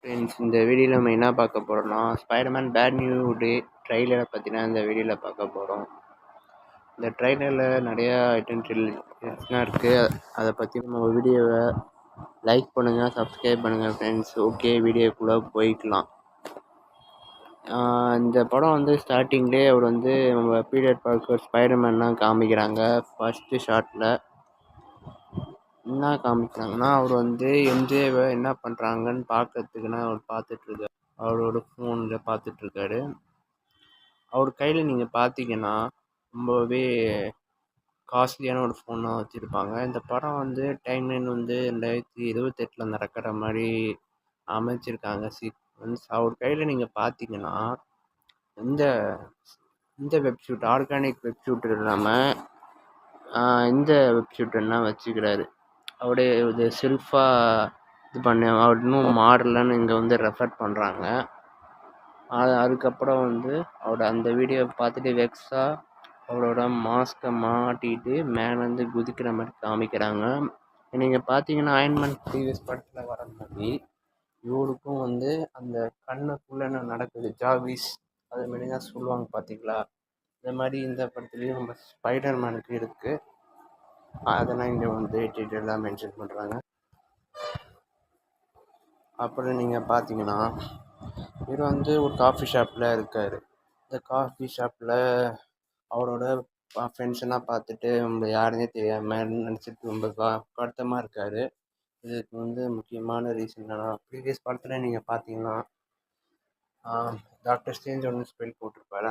Friends, இந்த வீடியோவில் நம்ம என்ன பார்க்க போகிறோம்னா ஸ்பைடர்மேன் பேட் நியூ டே ட்ரைலரை பற்றினா இந்த வீடியோவில் பார்க்க போகிறோம். இந்த ட்ரைலரில் நிறையா ஐட்டம்ஸ்லாம் இருக்குது. அதை பற்றி நம்ம வீடியோவை லைக் பண்ணுங்கள், சப்ஸ்கிரைப் பண்ணுங்கள் ஃப்ரெண்ட்ஸ். ஓகே, வீடியோக்குள்ளே போய்க்கலாம். இந்த படம் வந்து ஸ்டார்டிங்லேயே அவர் வந்து நம்ம பீட்டர் பார்க்கர் ஸ்பைடர்மேன்லாம் காமிக்கிறாங்க. ஃபஸ்ட்டு ஷாட்டில் என்ன காமிக்கிறாங்கன்னா, அவர் வந்து எம்ஜேவை என்ன பண்ணுறாங்கன்னு பார்க்கறதுக்குன்னா அவர் பார்த்துட்ருக்காரு. அவரோட ஃபோனில் பார்த்துட்ருக்காரு. அவர் கையில் நீங்கள் பார்த்தீங்கன்னா ரொம்பவே காஸ்ட்லியான ஒரு ஃபோனாக வச்சுருப்பாங்க. இந்த படம் வந்து டைம்லைன் வந்து 2028 நடக்கிற மாதிரி அமைச்சிருக்காங்க சீக்வன்ஸ். அவர் கையில் நீங்கள் பார்த்தீங்கன்னா இந்த இந்த வெப்சூட் ஆர்கானிக் வெப்சூட் இல்லாமல் இந்த வெப்சூட்டெல்லாம் வச்சுக்கிறாரு. அவருடைய இது செல்ஃபாக இது பண்ண அவர் இன்னும் மாடலன்னு இங்கே வந்து ரெஃபர் பண்ணுறாங்க. அதுக்கப்புறம் வந்து அவரோட அந்த வீடியோவை பார்த்துட்டு வெக்ஸாக அவரோட மாஸ்கை மாட்டிட்டு மேலேருந்து குதிக்கிற மாதிரி காமிக்கிறாங்க. நீங்கள் பார்த்தீங்கன்னா அயன்மேன் ப்ரீவியஸ் படத்தில் வர மாதிரி இவருக்கும் வந்து அந்த கண்ணுக்குள்ளே என்ன நடக்குது ஜாவிஸ் அது மாதிரி தான் சொல்லுவாங்க பார்த்தீங்களா. இந்த மாதிரி இந்த படத்துலேயும் நம்ம ஸ்பைடர்மேனுக்கு இருக்குது. அதெல்லாம் இங்கே வந்து டீட்டெயிலாக மென்ஷன் பண்ணுறாங்க. அப்புறம் நீங்கள் பார்த்தீங்கன்னா இவர் வந்து ஒரு காஃபி ஷாப்பில் இருக்கார். இந்த காஃபி ஷாப்பில் அவரோட ஃப்ரெண்ட்ஸ் எல்லாம் பார்த்துட்டு நம்ம யாருன்னே தெரியாமல் நினச்சிட்டு ரொம்ப வருத்தமாக இருக்கார். இதுக்கு வந்து முக்கியமான ரீசன் என்னன்னா, ப்ரீவியஸ் படத்தில் நீங்கள் பார்த்தீங்கன்னா டாக்டர் ஸ்ட்ரேஞ்ச் ஒன்று ஸ்பெல் போட்டிருப்பாரு.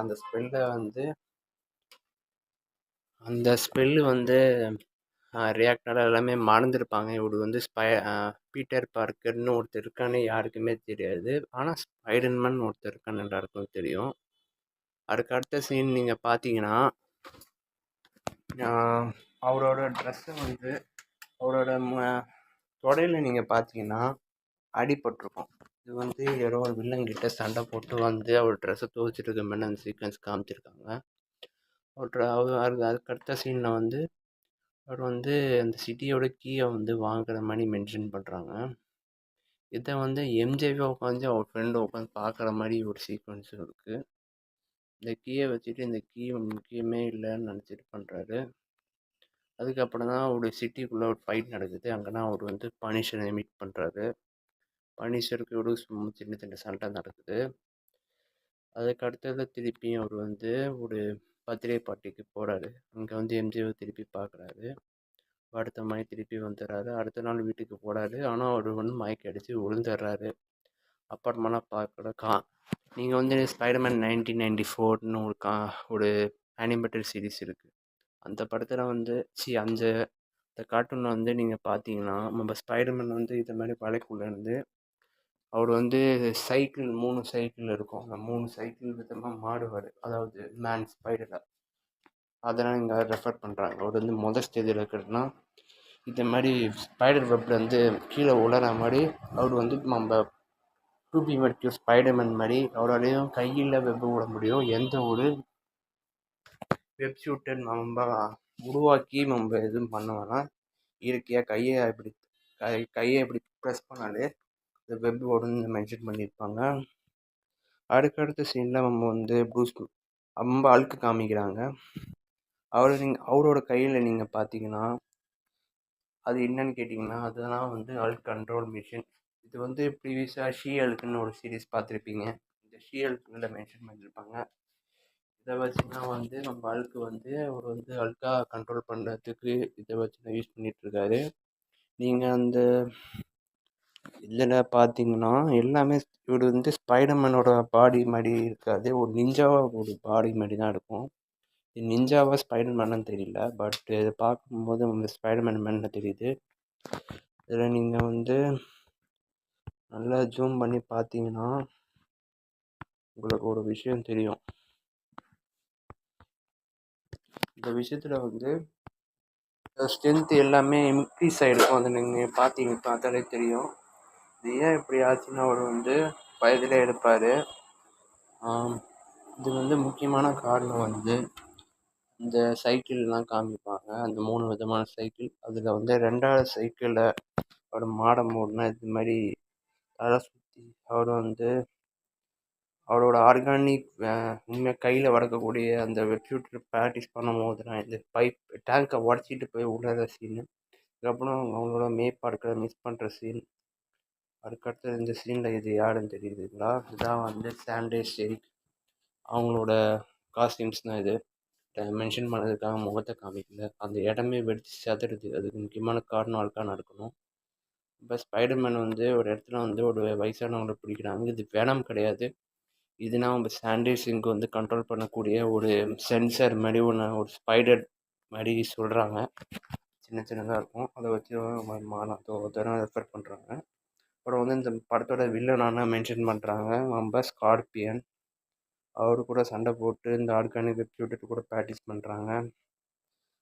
அந்த ஸ்பெல்லு வந்து ரியாக்டர் எல்லாமே மறந்துருப்பாங்க. இவர் வந்து பீட்டர் பார்க்கர்னு ஒருத்தர் இருக்கான்னு யாருக்குமே தெரியாது. ஆனால் ஸ்பைடர்மேன் ஒருத்தர் இருக்கான்னு எல்லாருக்கும் தெரியும். அதுக்கு அடுத்த சீன் நீங்கள் பார்த்தீங்கன்னா அவரோட ட்ரெஸ்ஸை வந்து அவரோட தொடையில் நீங்கள் பார்த்தீங்கன்னா அடிபட்டிருக்கும். இது வந்து யாரோ ஒரு வில்லங்கிட்ட சண்டை போட்டு வந்து அவர் ட்ரெஸ்ஸை துவைச்சிட்டு இருக்க மாதிரி அந்த சீக்வன்ஸ் காமிச்சிருக்காங்க. அதுக்கு அடுத்த சீனில் வந்து அவர் வந்து அந்த சிட்டியோட கீயை வந்து வாங்குற மாதிரி மென்ஷன் பண்ணுறாங்க. இதை வந்து எம்ஜேவே உட்காந்து அவர் ஃப்ரெண்டு உட்காந்து பார்க்குற மாதிரி ஒரு சீக்வன்ஸ் இருக்குது. இந்த கீயை வச்சுட்டு இந்த கீ முக்கியமே இல்லைன்னு நினச்சிட்டு பண்ணுறாரு. அதுக்கப்புறம் தான் ஒரு சிட்டிக்குள்ளே ஒரு ஃபைட் நடக்குது. அங்கேனா அவர் வந்து பனிஷரை மீட் பண்ணுறாரு. பனிஷருக்கு ஒரு சின்ன சின்ன சண்டை நடக்குது. அதுக்கு அடுத்தது திருப்பியும் அவர் வந்து ஒரு பர்த்டே பார்ட்டிக்கு போகிறாரு. அங்கே வந்து எம்ஜேவை திருப்பி பார்க்குறாரு. அடுத்த மாதிரி திருப்பி வந்துடுறாரு. அடுத்த நாள் வீட்டுக்கு போகிறாரு. ஆனால் அவர் வந்து மயக்க அடித்து விழுந்துடுறாரு. அப்புறமெல்லாம் பார்க்குற நீங்கள் வந்து ஸ்பைடர்மேன் 1994ன்னு ஒரு அனிமேட்டட் சீரீஸ் இருக்குது. அந்த படத்தில் வந்து அந்த கார்ட்டூனில் வந்து நீங்கள் பார்த்தீங்கன்னா நம்ம ஸ்பைடர்மேன் வந்து இது மாதிரி வலைக்குள்ளேருந்து அவர் வந்து 3 சைக்கிள் இருக்கும். அந்த 3 சைக்கிள் விதமாக மாறுவார். அதாவது மேன் ஸ்பைடரை அதெல்லாம் இங்கே ரெஃபர் பண்ணுறாங்க. அவர் வந்து முதல் ஸ்டேஜில் இருக்கிறதுனா இந்த மாதிரி ஸ்பைடர் வெப்பில் வந்து கீழே உலற மாதிரி அவர் வந்து நம்ம டூபி மெர்க்யூர் ஸ்பைடர்மேன் மாதிரி அவராலையும் கையில் வெப்ப விட முடியும். எந்த ஒரு வெப்சூட்டை நம்ம உருவாக்கி நம்ம எதுவும் பண்ணுவோன்னா இயற்கையாக கையை இப்படி ப்ரெஸ் பண்ணாலே இந்த வெப் ஓடுன்னு மென்ஷன் பண்ணியிருப்பாங்க. அடுத்தடுத்த சீனில் நம்ம வந்து ரொம்ப அழுக்கு காமிக்கிறாங்க. அவரோட கையில் நீங்கள் பார்த்தீங்கன்னா அது என்னன்னு கேட்டிங்கன்னா அதெல்லாம் வந்து அல்க் கண்ட்ரோல் மிஷின். இது வந்து ப்ரீவியஸாக ஷீ-ஹல்க்னு ஒரு சீரீஸ் பார்த்துருப்பீங்க. இந்த ஷீ-ஹல்க்ல மென்ஷன் பண்ணியிருப்பாங்க. இதை வச்சுன்னா வந்து நம்ம அழுக்கு வந்து அவர் வந்து அழுக்காக கண்ட்ரோல் பண்ணுறதுக்கு இதை வச்சு தான் யூஸ் பண்ணிகிட்ருக்காரு. நீங்கள் அந்த இதில் பார்த்தீங்கன்னா எல்லாமே இவர் வந்து ஸ்பைடர்மேனோட பாடி மாதிரி இருக்காது. ஒரு நிஞ்சாவோட பாடி மாதிரி தான் இருக்கும். நிஞ்சாவா ஸ்பைடர்மேன்னு தெரியல. பட் இதை பார்க்கும்போது வந்து ஸ்பைடர்மேன் மேலே தெரியுது. இதில் நீங்கள் வந்து நல்லா ஜூம் பண்ணி பார்த்தீங்கன்னா உங்களுக்கு ஒரு விஷயம் தெரியும். இந்த விஷயத்தில் வந்து ஸ்ட்ரென்த் எல்லாமே இன்க்ரீஸ் ஆகிருக்கும். அதை நீங்கள் பார்த்தாலே தெரியும். இது ஏன் இப்படி ஆச்சுன்னா அவர் வந்து வயதில் எடுப்பார். இது வந்து முக்கியமான காரணம் வந்து இந்த சைக்கிள்லாம் காமிப்பாங்க. அந்த 3 விதமான சைக்கிள். அதில் வந்து 2வது சைக்கிளில் ஒரு மாடம் ஓடுனா இது மாதிரி அதெல்லாம் சுற்றி அவர் வந்து அவரோட ஆர்கானிக் உண்மையாக கையில் வளர்க்கக்கூடிய அந்த வெட்ஷூட்டர் ப்ராக்டிஸ் பண்ணும்போது நான் இந்த டேங்கை உடச்சிட்டு போய் விழுற சீனு, அதுக்கப்புறம் அவங்களோட மேய்ப்பாடுகளை மிஸ் பண்ணுற சீன், அதுக்கடுத்து இந்த சீனில் இது யாருன்னு தெரியுதுங்களா? இதுதான் வந்து சாண்டே ஷெரிக், அவங்களோட காஸ்டியூம்ஸ் தான் இது. மென்ஷன் பண்ணதுக்காக முகத்தை காமிக்கல, அந்த இடமே வெடிச்சு செதறுது. அதுக்கு முக்கியமான காரணம் அதுக்காக நடக்கணும். இப்போ ஸ்பைடர்மேன் வந்து ஒரு இடத்துல வந்து ஒரு வயசானவங்களை பிடிக்கிறாங்க. இது வேணாம் கிடையாது, இதுனா நம்ம சாண்டேஷிங்க்கு வந்து கண்ட்ரோல் பண்ணக்கூடிய ஒரு சென்சர் மாதிரி ஒன்று, ஒரு ஸ்பைடர் மாதிரி சொல்கிறாங்க. சின்ன சின்னதாக இருக்கும், அதை வச்சு மாதம் ரெஃபர் பண்ணுறாங்க. அப்புறம் வந்து இந்த படத்தோட வில்லனான மென்ஷன் பண்ணுறாங்க, நம்ம ஸ்கார்பியன். அவரு கூட சண்டை போட்டு இந்த ஆர்கானிக் வெப்சூட்டு கூட ப்ராக்டிஸ் பண்ணுறாங்க.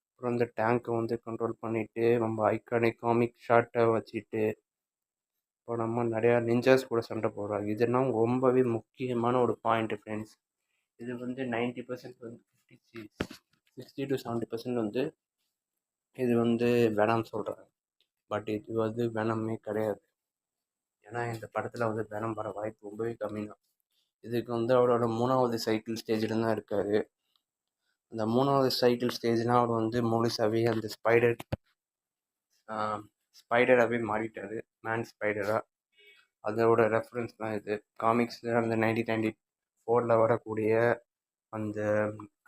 அப்புறம் இந்த டேங்கை வந்து கண்ட்ரோல் பண்ணிவிட்டு நம்ம ஐகானிக் காமிக் ஷார்ட்டை வச்சுட்டு இப்போ நம்ம நிறையா நிஞ்சாஸ் கூட சண்டை போடுறாங்க. இதெல்லாம் ரொம்பவே முக்கியமான ஒரு பாயிண்ட்டு ஃப்ரெண்ட்ஸ். இது வந்து 90% வந்து 60 to 70% வந்து இது வந்து வெனம் சொல்கிறாங்க. பட் இது வந்து வெனமே கிடையாது. ஏன்னா இந்த படத்தில் வந்து வெனம் வர வாய்ப்பு ரொம்பவே கம்மி தான். இதுக்கு வந்து அவரோட 3வது சைக்கிள் ஸ்டேஜில் தான் இருக்கார். அந்த 3வது சைக்கிள் ஸ்டேஜ்னால் அவர் வந்து முழுசாகவே அந்த ஸ்பைடராகவே மாறிட்டார், மேன் ஸ்பைடராக. அதோட ரெஃபரன்ஸ் தான் இது. காமிக்ஸில் அந்த 1994 வரக்கூடிய அந்த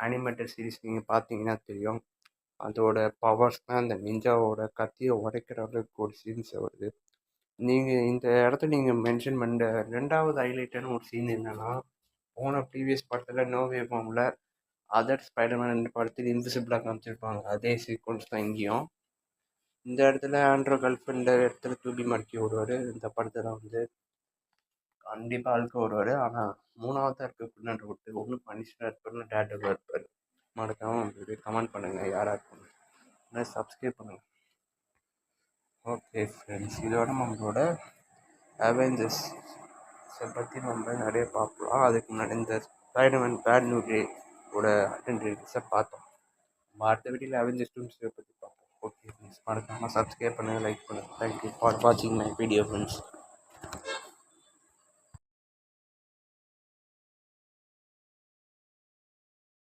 அனிமேட்டட் சீரீஸ் நீங்கள் பார்த்தீங்கன்னா தெரியும். அதோட பவர்ஸ் தான் அந்த நிஞ்சாவோட கத்தியை உடைக்கிற அளவுக்கு ஒரு சீன்ஸ் வருது. நீங்கள் இந்த இடத்துல நீங்கள் மென்ஷன் பண்ண 2வது ஹைலைட்டான ஒரு சீன் என்னென்னா, போன ப்ரீவியஸ் படத்தில் நோவே ஹோமில் அதர் ஸ்பைடர்மேன் 2 படத்தில் இன்விசிபிளாக காமிச்சிருப்பாங்க. அதே சீக்வன்ஸ் தான் இங்கேயும். இந்த இடத்துல ஆண்ட்ரோ கல்ஃபண்ட் இடத்துல தூக்கி மடக்கி விடுவார். இந்த படத்தில் வந்து கண்டிப்பாக அழுக்க வருவார். ஆனால் 3வது இருக்க பின்னாடி விட்டு ஒன்று பனிஷ்மெண்ட் இருப்பார், டேரக்டராக இருப்பார். மறக்காமல் கமெண்ட் பண்ணுங்கள் யாராக இருக்கணும், இல்லை சப்ஸ்கிரைப் பண்ணுங்கள். ஓகே ஃப்ரெண்ட்ஸ், இதோட நம்மளோட அவெஞ்சர்ஸை பற்றி நம்ம நிறைய பார்க்கலாம். அதுக்கு முன்னாடி இந்த ஸ்பைடர்மேன் பேட் நியூஸோட அட்டென்டிவ்ஸை பார்த்தோம். அடுத்த வீடியோவில் அவெஞ்சர்ஸ் டூம்ஸ்டே பற்றி பார்ப்போம். ஓகே ஃப்ரெண்ட்ஸ், மறக்காமல் சப்ஸ்கிரைப் பண்ணுங்கள், லைக் பண்ணுங்கள். தேங்க்யூ ஃபார் வாட்சிங் மை வீடியோ ஃப்ரெண்ட்ஸ்.